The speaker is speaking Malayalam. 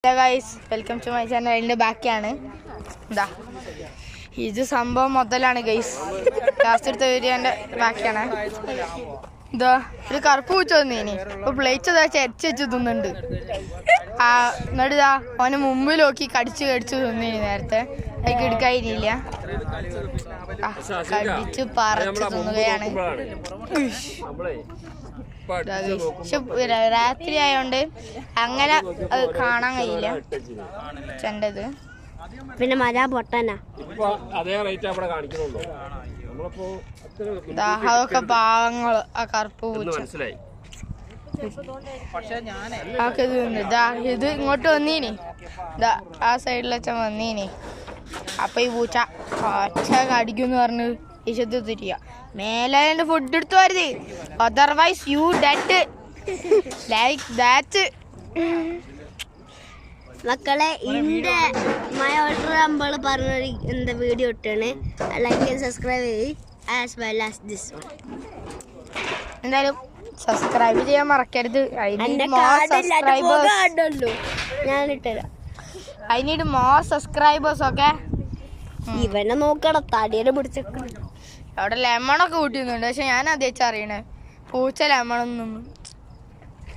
Hello guys, welcome to my channel. ഇതിന്റെ ബാക്കിയാണ് ഇതാ ഇത് സംഭവം മുതലാണ് ഗൈസ്. ലാസ്റ്റ് എടുത്ത വീഡിയോന്റെ ബാക്കിയാണ്. ഇതാ ഒരു കറുപ്പ് പൂച്ച വന്നീനി. അപ്പൊ പ്ലേറ്റ് ചരിച്ചു തിന്നുന്നുണ്ട്. എന്നിട്ടാ അവന് മുമ്പിൽ നോക്കി കടിച്ചു തിന്നീനി നേരത്തെ. അതിക്ക് എടുക്കാനില്ല. കടിച്ചു പറിച്ചു തിന്നുകയാണ്. രാത്രി ആയോണ്ട് അങ്ങനെ കാണാൻ കഴിയില്ല ചെണ്ടത്. പിന്നെ മര പൊട്ടനാ അതൊക്കെ പാവങ്ങള് ആ കറുപ്പ് പൂച്ച ഇത് ഇങ്ങോട്ട് വന്നീനി. ആ സൈഡിൽ വെച്ച വന്നീനി. അപ്പൊ ഈ പൂച്ച ഒച്ച കടിക്കുന്ന് പറഞ്ഞ് വിശുദ്ധ തിരിയ മേലെ ഫുഡ് എടുത്തു വരുത്. Otherwise you dead like that. മക്കളെ ഇന്റെ മൈ ഓർഡർ നമ്മൾ പറഞ്ഞൊരു എന്താ വീഡിയോ ഇട്ടാണ്. ലൈക്ക് ആൻഡ് സബ്സ്ക്രൈബ് ചെയ്ത് as well as this one. എന്തായാലും സബ്സ്ക്രൈബ് ചെയ്യാൻ മറക്കരുത്. ഞാൻ ഇട്ടരാ. I need more subscribers. Okay ഇവനെ നോക്കണം തടിയെ പിടിച്ചേക്കണം. അവിടെ ലെമണൊക്കെ കൂട്ടിയുന്നുണ്ട്. പക്ഷെ ഞാൻ അതേച്ചറിയണേ പൂച്ച ലെമണൊന്നും